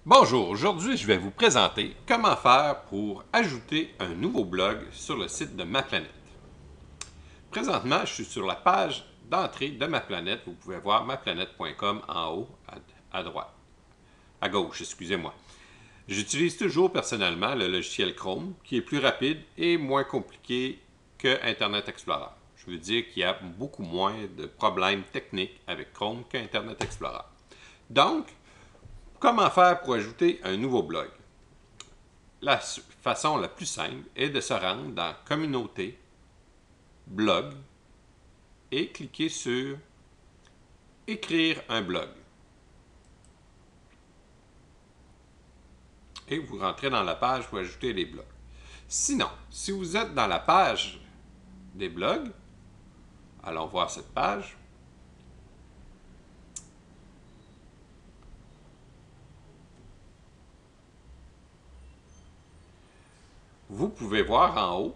Bonjour, aujourd'hui je vais vous présenter comment faire pour ajouter un nouveau blog sur le site de Ma Planète. Présentement, je suis sur la page d'entrée de Ma Planète. Vous pouvez voir maplanète.com en haut à droite. À gauche, excusez-moi. J'utilise toujours personnellement le logiciel Chrome qui est plus rapide et moins compliqué que Internet Explorer. Je veux dire qu'il y a beaucoup moins de problèmes techniques avec Chrome qu'Internet Explorer. Donc, comment faire pour ajouter un nouveau blog? La façon la plus simple est de se rendre dans Communauté, Blog et cliquer sur Écrire un blog. Et vous rentrez dans la page pour ajouter les blogs. Sinon, si vous êtes dans la page des blogs, allons voir cette page. Vous pouvez voir en haut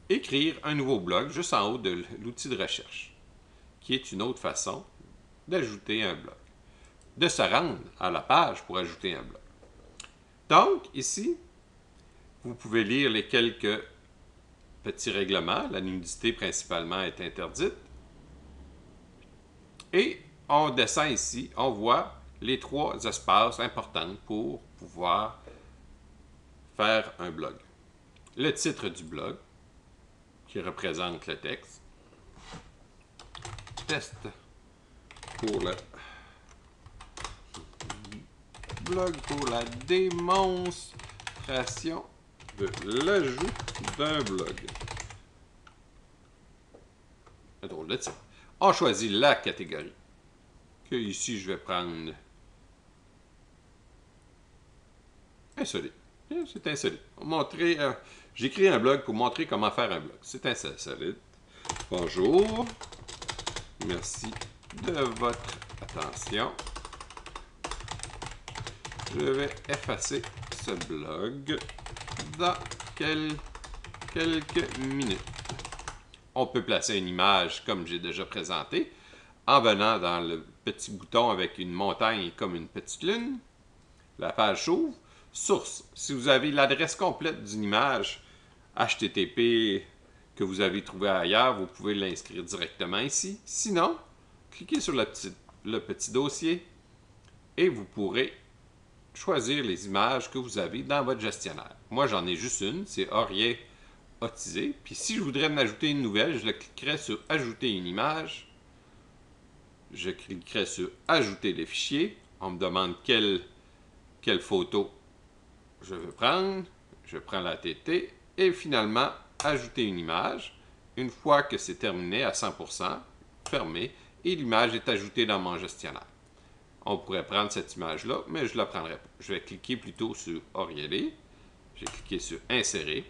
Écrire un nouveau blog juste en haut de l'outil de recherche, qui est une autre façon d'ajouter un blog, de se rendre à la page pour ajouter un blog. Donc, ici, vous pouvez lire les quelques petits règlements. La nudité principalement est interdite. Et on descend ici, on voit les trois espaces importants pour pouvoir faire un blog. Le titre du blog, qui représente le texte. Test pour le blog pour la démonstration de l'ajout d'un blog. Un drôle de titre. On choisit la catégorie. Que ici, je vais prendre insolite. C'est insolite. J'écris un blog pour montrer comment faire un blog. C'est insolite. Bonjour. Merci de votre attention. Je vais effacer ce blog dans quelques minutes. On peut placer une image comme j'ai déjà présenté en venant dans le petit bouton avec une montagne comme une petite lune. La page s'ouvre. Source. Si vous avez l'adresse complète d'une image HTTP que vous avez trouvé ailleurs, vous pouvez l'inscrire directement ici. Sinon, cliquez sur le petit dossier et vous pourrez choisir les images que vous avez dans votre gestionnaire. Moi, j'en ai juste une, c'est Aurier Otisé. Puis si je voudrais en ajouter une nouvelle, je cliquerais sur Ajouter une image. Je cliquerai sur Ajouter les fichiers. On me demande quelle photo je veux prendre. Je prends la TT et finalement Ajouter une image. Une fois que c'est terminé à 100%, fermé et l'image est ajoutée dans mon gestionnaire. On pourrait prendre cette image-là, mais je ne la prendrai pas. Je vais cliquer plutôt sur Orienter. J'ai cliqué sur Insérer.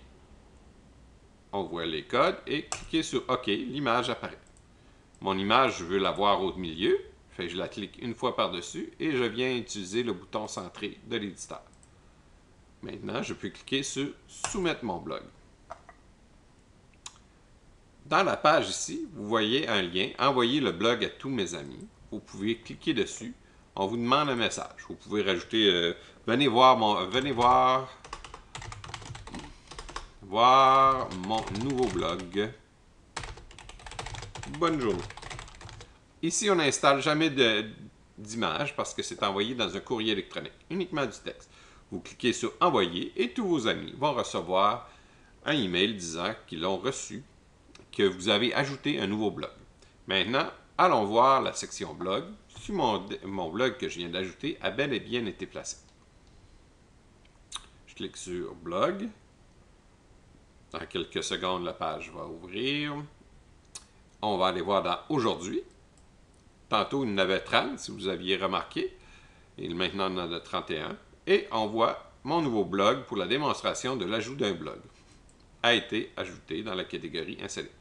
On voit les codes et cliquer sur OK, l'image apparaît. Mon image, je veux la voir au milieu. Fait que je la clique une fois par-dessus et je viens utiliser le bouton centré de l'éditeur. Maintenant, je peux cliquer sur Soumettre mon blog. Dans la page ici, vous voyez un lien « Envoyer le blog à tous mes amis ». Vous pouvez cliquer dessus. On vous demande un message. Vous pouvez rajouter venez voir mon nouveau blog. Bonne journée. Ici, on n'installe jamais d'image parce que c'est envoyé dans un courrier électronique, uniquement du texte. Vous cliquez sur Envoyer et tous vos amis vont recevoir un email disant qu'ils l'ont reçu, que vous avez ajouté un nouveau blog. Maintenant, allons voir la section blog si mon blog que je viens d'ajouter a bel et bien été placé. Je clique sur blog. Dans quelques secondes, la page va ouvrir. On va aller voir dans Aujourd'hui. Tantôt, il y en avait 30, si vous aviez remarqué. Et maintenant, il y en a 31. Et on voit mon nouveau blog pour la démonstration de l'ajout d'un blog a été ajouté dans la catégorie insolite.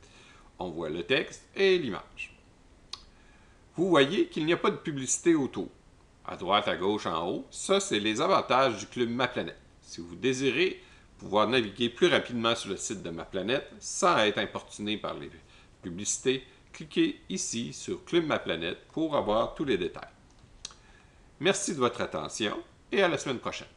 On voit le texte et l'image. Vous voyez qu'il n'y a pas de publicité autour. À droite, à gauche, en haut. Ça, c'est les avantages du club Ma Planète. Si vous désirez pouvoir naviguer plus rapidement sur le site de Ma Planète sans être importuné par les publicités, cliquez ici sur Club Ma Planète pour avoir tous les détails. Merci de votre attention et à la semaine prochaine.